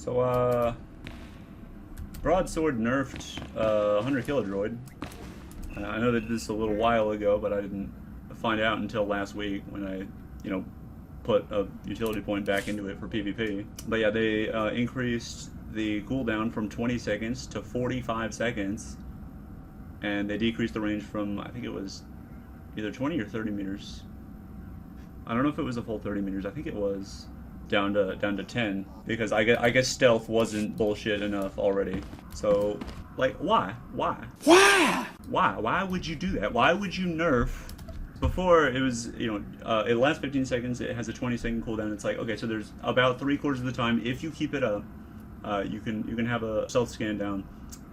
So, Broadsword nerfed 100 Kilodroid. I know they did this a little while ago, but I didn't find out until last week when I, put a utility point back into it for PvP. But yeah, they increased the cooldown from 20 seconds to 45 seconds, and they decreased the range from, I think it was either 20 or 30 meters. I don't know if it was a full 30 meters. I think it was down to 10, because I guess stealth wasn't bullshit enough already. So, like, why would you do that? Why would you nerf? Before, it was, it lasts 15 seconds, it has a 20-second cooldown. It's like, okay, so there's about 3/4 of the time, if you keep it up, you can have a stealth scan down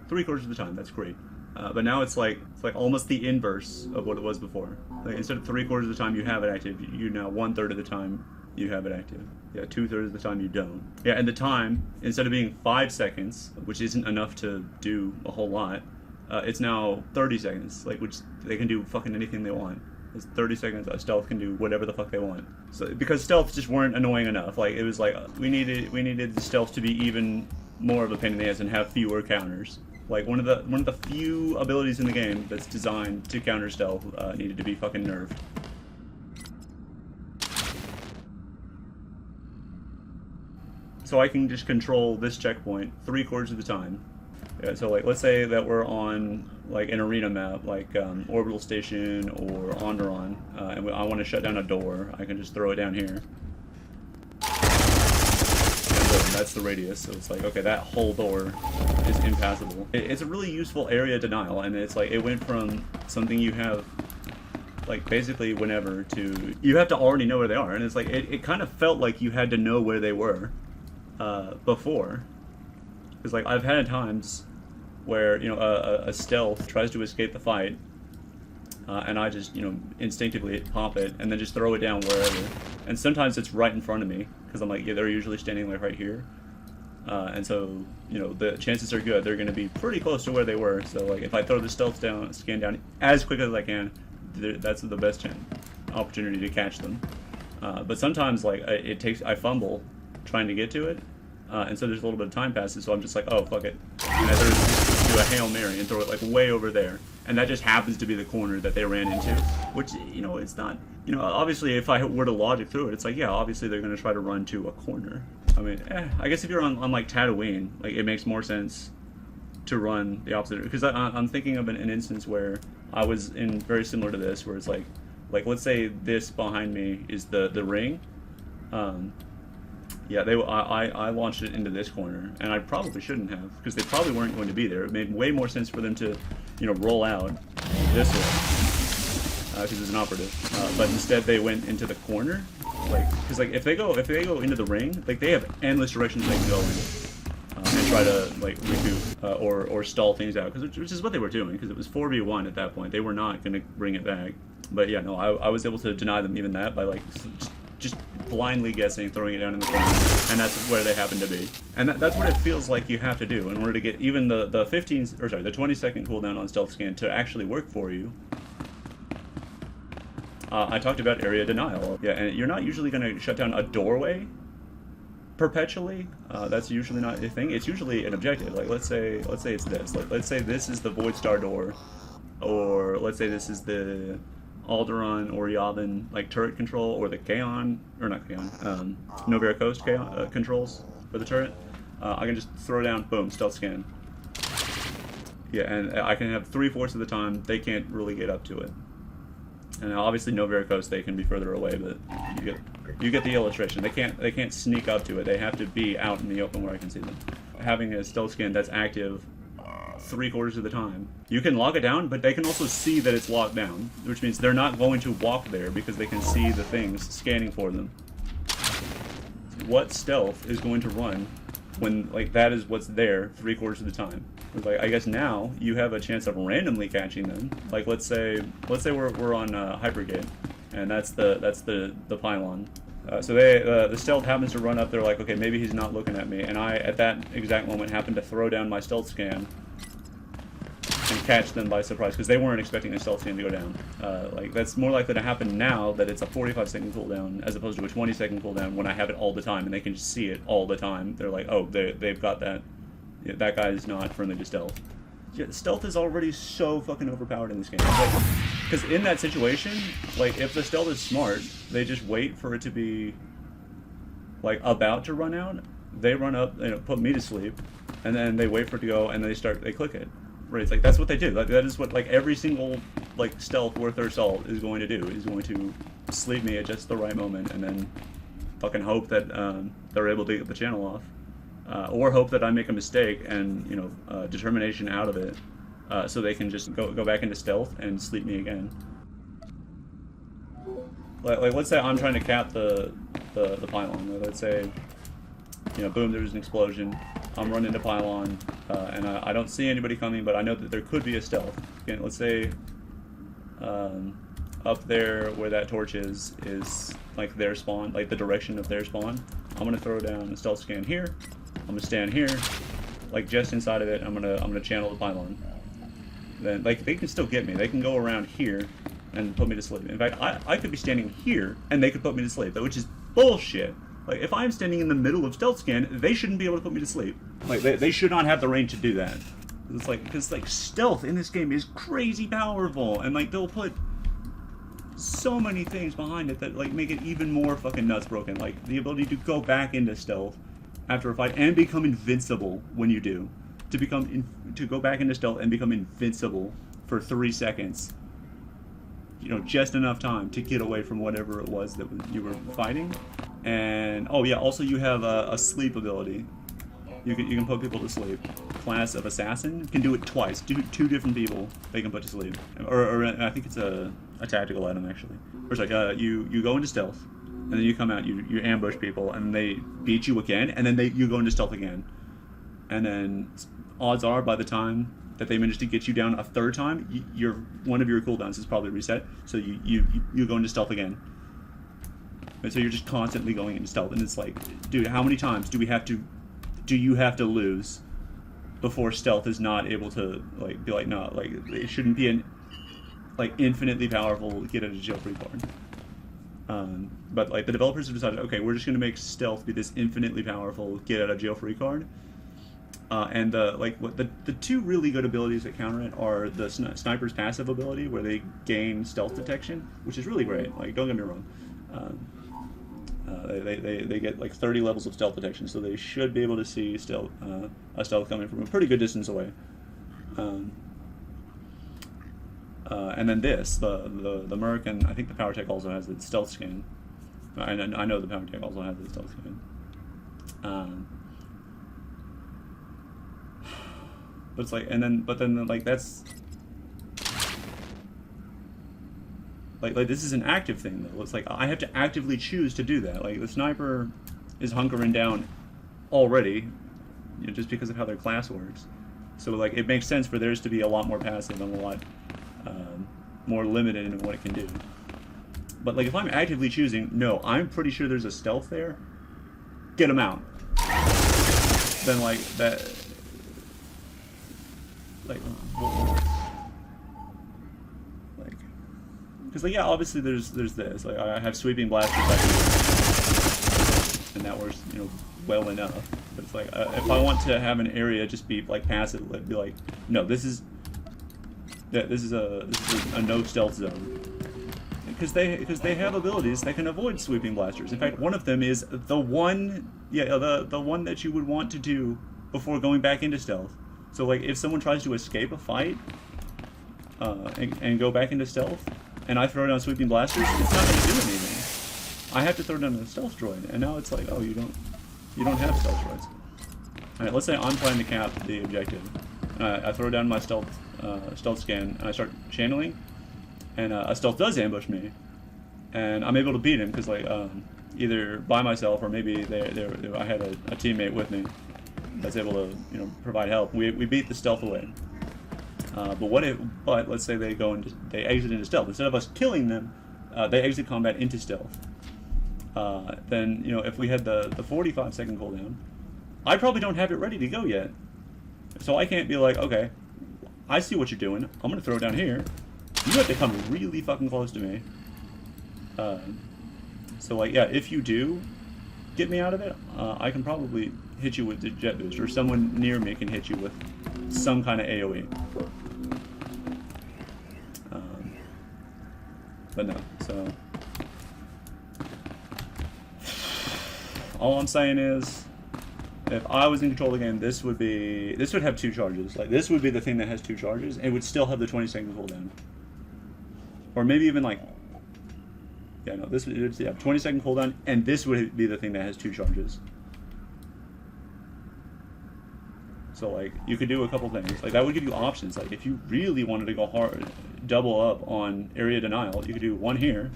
3/4 of the time. That's great. But now it's like almost the inverse of what it was before. Like, instead of 3/4 of the time you have it active, you now 1/3 of the time you have it active. Yeah, 2/3 of the time you don't. Yeah, and the time, instead of being 5 seconds, which isn't enough to do a whole lot, it's now 30 seconds, like, which they can do fucking anything they want. It's 30 seconds, stealth can do whatever the fuck they want. So, because stealth just weren't annoying enough. Like, it was like, we needed the stealth to be even more of a pain in the ass and have fewer counters. Like, one of the few abilities in the game that's designed to counter stealth needed to be fucking nerfed. So I can just control this checkpoint 3/4 of the time. Yeah, so like, let's say that we're on like an arena map, like Orbital Station or Onderon, and I want to shut down a door. I can just throw it down here. And boom, that's the radius. So it's like, okay, that whole door is impassable. It's a really useful area denial, and it's like, it went from something you have like basically whenever to you have to already know where they are, and it's like it kind of felt like you had to know where they were before, because like I've had times where a stealth tries to escape the fight, and I just instinctively pop it and then just throw it down wherever, and sometimes it's right in front of me because I'm like, yeah, they're usually standing like right here, and so the chances are good they're going to be pretty close to where they were. So like, if I throw the stealth scan down as quick as I can, that's the best opportunity to catch them. But sometimes like I fumble trying to get to it, and so there's a little bit of time passes, so I'm just like, oh, fuck it, and I do a Hail Mary and throw it like way over there, and that just happens to be the corner that they ran into, which it's not, obviously if I were to logic through it, it's like, yeah, obviously they're going to try to run to a corner. I mean, I guess if you're on like Tatooine, like, it makes more sense to run the opposite, because I'm thinking of an instance where I was in very similar to this, where it's like let's say this behind me is the ring. Yeah, I launched it into this corner, and I probably shouldn't have, because they probably weren't going to be there. It made way more sense for them to, roll out this way, because it's an operative. But instead, they went into the corner, like, because like if they go into the ring, like, they have endless directions they can go in, and try to like recoup or stall things out, which is what they were doing, because it was 4v1 at that point. They were not going to bring it back. But yeah, no, I was able to deny them even that by like just blindly guessing, throwing it down in the corner, and that's where they happen to be. And that's what it feels like you have to do in order to get even the 20-second cooldown on stealth scan to actually work for you. I talked about area denial. Yeah, and you're not usually going to shut down a doorway perpetually. That's usually not a thing. It's usually an objective. Like, let's say it's this. Like, let's say this is the Void Star door, or let's say this is the Alderaan or Yavin like turret control, or the Kaon, or not Kaon, Novara Coast Kaon, controls for the turret. I can just throw down, boom, stealth scan. Yeah, and I can have 3/4 of the time they can't really get up to it. And obviously Novara Coast, they can be further away, but you get the illustration. They can't sneak up to it. They have to be out in the open where I can see them. Having a stealth scan that's active 3/4 of the time, you can lock it down, but they can also see that it's locked down, which means they're not going to walk there because they can see the things scanning for them. What stealth is going to run when like that is what's there 3/4 of the time? Like, I guess now you have a chance of randomly catching them. Like, let's say we're on Hypergate, and that's the pylon. So the stealth happens to run up. They're like, okay, maybe he's not looking at me, and I at that exact moment happen to throw down my stealth scan and catch them by surprise because they weren't expecting a stealth scan to go down. Like that's more likely to happen now that it's a 45-second cooldown as opposed to a 20-second cooldown when I have it all the time and they can just see it all the time. They're like, oh, they've got that. Yeah, that guy's not friendly to stealth. Yeah, stealth is already so fucking overpowered in this game. Because in that situation, like if the stealth is smart, they just wait for it to be like about to run out. They run up, you know, put me to sleep, and then they wait for it to go, and they click it. Right? It's like that's what they do. Like that is what like every single like stealth worth their salt is going to do. Is going to sleep me at just the right moment, and then fucking hope that they're able to get the channel off, or hope that I make a mistake and you know determination out of it, so they can just go back into stealth and sleep me again. Like let's say I'm trying to cap the pylon. Or let's say, you know, boom, there's an explosion. I'm running to pylon, and I don't see anybody coming, but I know that there could be a stealth. Again, let's say up there where that torch is like their spawn, like the direction of their spawn. I'm gonna throw down a stealth scan here. I'm gonna stand here, like just inside of it. I'm gonna channel the pylon. Then like they can still get me. They can go around here and put me to sleep. In fact, I could be standing here and they could put me to sleep, which is bullshit. Like, if I'm standing in the middle of stealth scan, they shouldn't be able to put me to sleep. Like, they should not have the range to do that. It's like, because, like, stealth in this game is crazy powerful, and, like, they'll put so many things behind it that, like, make it even more fucking nuts broken. Like, the ability to go back into stealth after a fight and become invincible when you do. To go back into stealth and become invincible for 3 seconds. You know, just enough time to get away from whatever it was that you were fighting. And oh yeah, also you have a sleep ability. You can put people to sleep. Class of assassin can do it twice. Two different people they can put to sleep. Or I think it's a tactical item actually. Where it's like you go into stealth, and then you come out, you ambush people, and they beat you again, and then you go into stealth again. And then odds are by the time that they manage to get you down a third time, one of your cooldowns is probably reset. So you go into stealth again. And so you're just constantly going into stealth, and it's like, dude, how many times do you have to lose before stealth is not able to like be like, no, like it shouldn't be an like infinitely powerful get out of jail free card. But like the developers have decided, okay, we're just gonna make stealth be this infinitely powerful get out of jail free card. And the two really good abilities that counter it are the sniper's passive ability, where they gain stealth detection, which is really great. Like, don't get me wrong. They get like 30 levels of stealth detection, so they should be able to see a stealth coming from a pretty good distance away. And then the American, I think the Power Tech also has the stealth scan. I know the Power Tech also has the stealth scan. But it's like, but then like that's like this is an active thing though. It's like I have to actively choose to do that. Like the sniper is hunkering down already, you know, just because of how their class works. So like it makes sense for theirs to be a lot more passive and a lot more limited in what it can do. But like if I'm actively choosing, no, I'm pretty sure there's a stealth there, get them out. Then like that. Because like yeah, obviously there's this. Like I have sweeping blasters, and that works, you know, well enough. But it's like if I want to have an area just be like passive, it'd be like, no, this is a no stealth zone. Because they have abilities that can avoid sweeping blasters. In fact, one of them is the one that you would want to do before going back into stealth. So like if someone tries to escape a fight and go back into stealth, and I throw down sweeping blasters, it's not going to do anything. I have to throw down a stealth droid, and now it's like, oh, you don't have stealth droids. All right, let's say I'm trying to cap the objective. I throw down my stealth scan, and I start channeling, and a stealth does ambush me, and I'm able to beat him because like either by myself or maybe I had a teammate with me that's able to, you know, provide help. We beat the stealth away. But let's say they exit into stealth. Instead of us killing them, they exit combat into stealth. Then, you know, if we had the 45-second cooldown, I probably don't have it ready to go yet. So I can't be like, okay, I see what you're doing. I'm gonna throw it down here. You have to come really fucking close to me. So like, yeah, if you do get me out of it, I can probably hit you with the jet boost, or someone near me can hit you with some kind of AoE. But no, so all I'm saying is, if I was in control of the game, this would have 2 charges. Like, this would be the thing that has 2 charges, and it would still have the 20-second cooldown. Or maybe even like, yeah, no, this would, yeah, 20-second cooldown, and this would be the thing that has 2 charges. So like, you could do a couple things. Like, that would give you options. Like, if you really wanted to go hard, double up on area denial, you could do 1 here,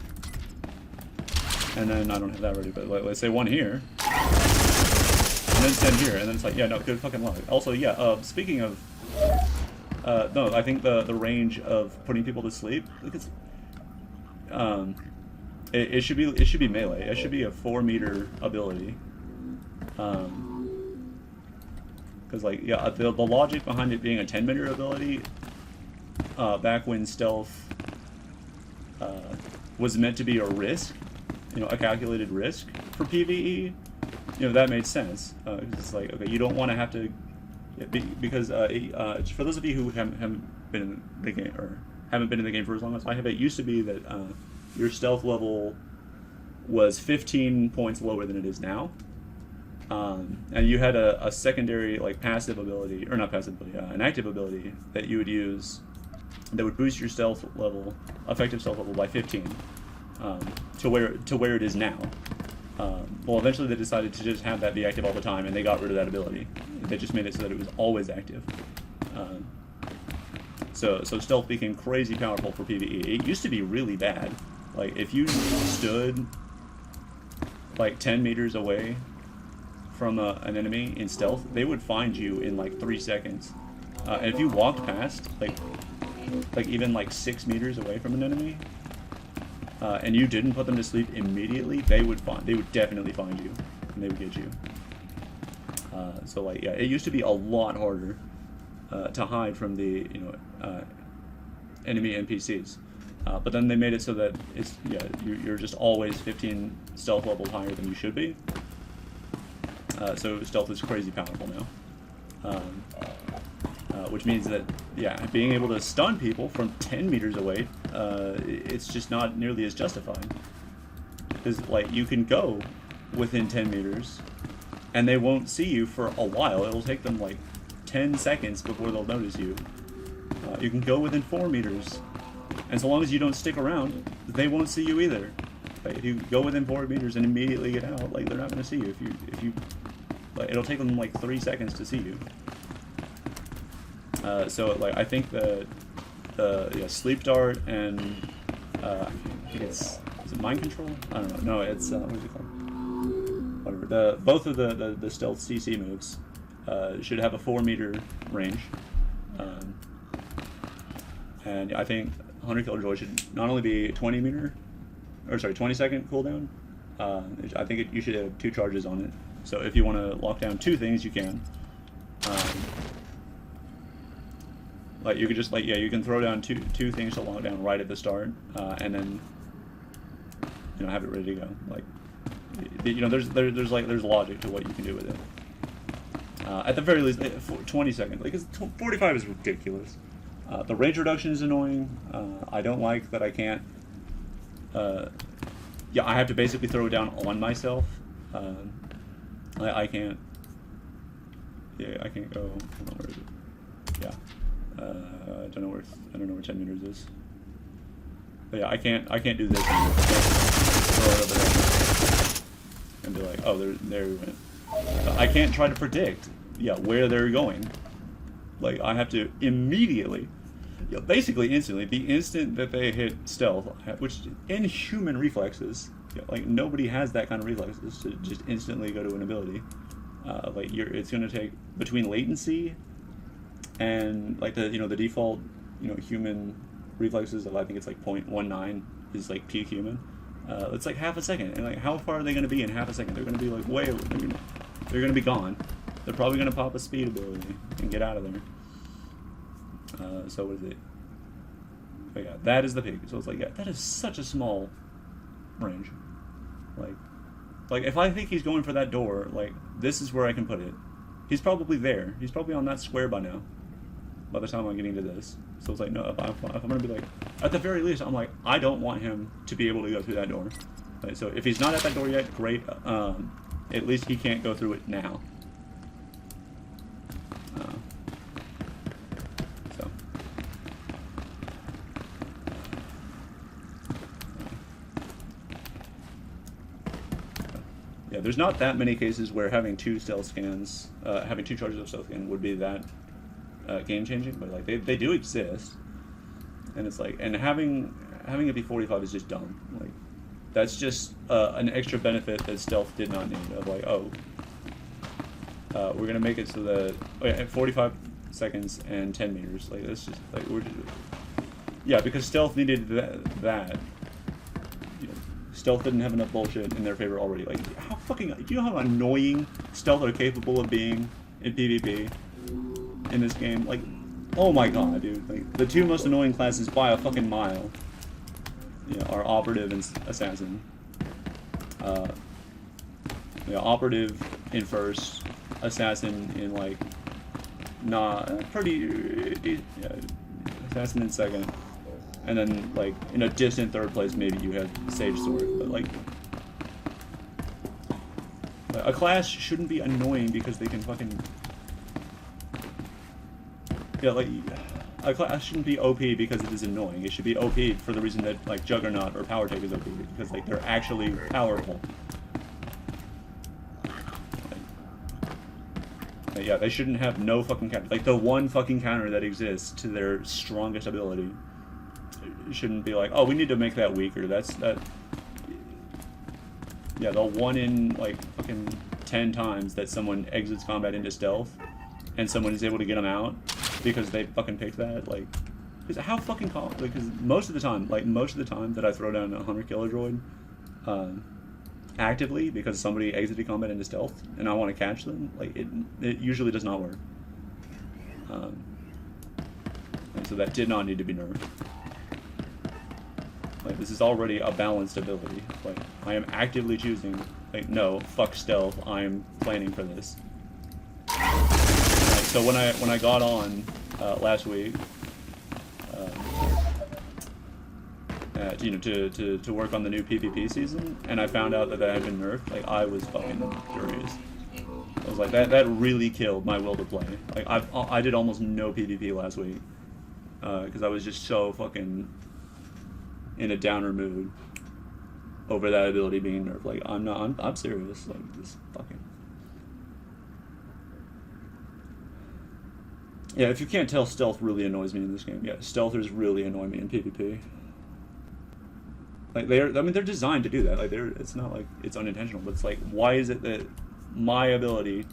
and then I don't have that ready, but like, let's say 1 here, and then 10 here, and then it's like, yeah, no, good fucking luck. Also, yeah, speaking of, no, I think the range of putting people to sleep, because, it should be melee. It should be a 4-meter ability. Because like, yeah, the logic behind it being a 10-meter ability, back when stealth was meant to be a risk, you know, a calculated risk for PvE, you know, that made sense. It's like, okay, you don't want to have to, because for those of you who haven't been in the game, or haven't been in the game for as long as I have, it used to be that your stealth level was 15 points lower than it is now. And you had a secondary, like, passive ability, or not passive ability, an active ability that you would use that would boost your stealth level, effective stealth level, by 15, to where it is now. Well, eventually they decided to just have that be active all the time, and they got rid of that ability. They just made it so that it was always active. So stealth became crazy powerful for PvE. It used to be really bad. Like, if you stood like 10 meters away from an enemy in stealth, they would find you in like 3 seconds. And if you walked past, like even like 6 meters away from an enemy, and you didn't put them to sleep immediately, they would definitely find you, and they would get you. So like, yeah, it used to be a lot harder to hide from the, you know, enemy NPCs. But then they made it so that it's, yeah, you're just always 15 stealth levels higher than you should be. So stealth is crazy powerful now. Which means that, yeah, being able to stun people from 10 meters away, it's just not nearly as justified. Because, like, you can go within 10 meters, and they won't see you for a while. It'll take them, like, 10 seconds before they'll notice you. You can go within 4 meters, and so long as you don't stick around, they won't see you either. Like, if you go within 4 meters and immediately get out, like, they're not going to see you. If you, like, it'll take them like 3 seconds to see you. So like, I think the sleep dart and I think is it mind control? I don't know. No, it's what is it called? Whatever. Both of the stealth CC moves should have a 4-meter range. And I think 100 Killjoy should not only be 20-second cooldown. I think you should have 2 charges on it. So if you want to lock down 2 things, you can. Like, you could just, like, yeah, you can throw down two things to lock down right at the start, and then, you know, have it ready to go. Like, you know, there's logic to what you can do with it. At the very least, 20 seconds. Like, 45 is ridiculous. The range reduction is annoying. I don't like that I can't. Yeah, I have to basically throw it down on myself. I can't. Yeah, I can't go. Hold on, where is it? Yeah. I don't know where 10 meters is. But yeah, I can't do this. Throw it over there and be like, oh, there we went. I can't try to predict, yeah, where they're going. Like, I have to immediately, yeah, basically instantly, the instant that they hit stealth, which inhuman reflexes, yeah, like, nobody has that kind of reflexes to just instantly go to an ability. Like, it's going to take, between latency and, like, the default, human reflexes of, I think it's like 0.19 is like peak human. It's like half a second, and like, how far are they going to be in half a second? They're going to be like way over. They're going to be gone. They're probably going to pop a speed ability and get out of there. So what is it? Oh yeah, that is the peak. So it's like, yeah, that is such a small range. Like if I think he's going for that door, like this is where I can put it. He's probably there. He's probably on that square by now. By the time I'm getting to this, so it's like, no. If I'm gonna be like, at the very least, I'm like, I don't want him to be able to go through that door. Right, so if he's not at that door yet, great. At least he can't go through it now. So. Yeah, there's not that many cases where having two stealth scans, having two charges of stealth scan would be that game changing, but like they do exist, and it's like, and having it be 45 is just dumb. Like that's just an extra benefit that stealth did not need. Of like, oh, we're gonna make it so that 45 seconds and 10 meters. Like that's just like yeah, because stealth needed that. You know, stealth didn't have enough bullshit in their favor already. Like how fucking, do you know how annoying stealth are capable of being in PvP? In this game, like, oh my god, dude, like, the two most annoying classes by a fucking mile, you know, are operative and assassin. Yeah, operative in first, assassin in like, yeah, assassin in second, and then like in a distant third place maybe you have sage sword, but like, a class shouldn't be annoying because they can fucking. Yeah, like, a class shouldn't be OP because it is annoying. It should be OP for the reason that, like, Juggernaut or Power Take is OP, because, like, they're actually powerful. Like, yeah, they shouldn't have no fucking counter. Like, the one fucking counter that exists to their strongest ability shouldn't be like, oh, we need to make that weaker. That... Yeah, the 1 in, like, fucking 10 times that someone exits combat into stealth, and someone is able to get them out, because they fucking picked that, like, because how fucking because most of the time that I throw down a 100 killer droid, actively because somebody exited combat into stealth and I want to catch them, like it usually does not work. And so that did not need to be nerfed. Like this is already a balanced ability. Like I am actively choosing, like no, fuck stealth. I am planning for this. So when I got on last week, you know, to work on the new PvP season, and I found out that had been nerfed, like I was fucking furious. I was like, that really killed my will to play. Like I did almost no PvP last week because I was just so fucking in a downer mood over that ability being nerfed. Like I'm serious. Like this fucking. Yeah, if you can't tell, stealth really annoys me in this game. Yeah, stealthers really annoy me in PvP. Like I mean, they're designed to do that. Like it's not like it's unintentional, but it's like, why is it that my ability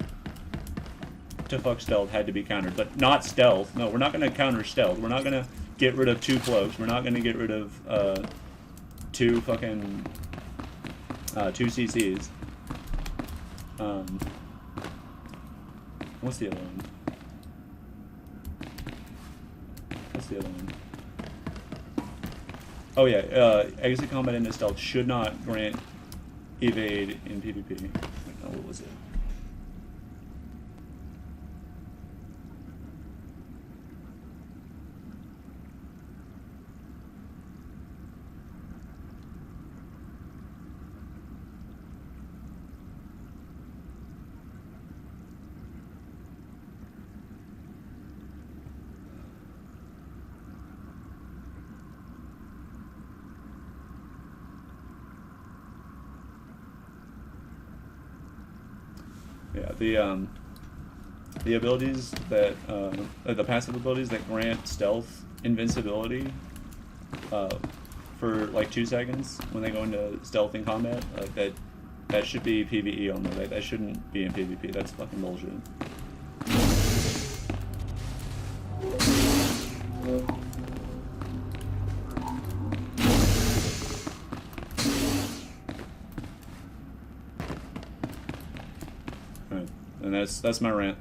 to fuck stealth had to be countered, but not stealth? No, we're not gonna counter stealth. We're not gonna get rid of 2 cloaks. We're not gonna get rid of 2 fucking 2 CCs. What's the other one? What's the other one? Oh yeah, exit combat into stealth should not grant evade in PvP. Oh, what was it? Yeah, the abilities that the passive abilities that grant stealth invincibility for like 2 seconds when they go into stealth in combat, like that should be PvE only. Like that shouldn't be in PvP. That's fucking bullshit. And that's my rant.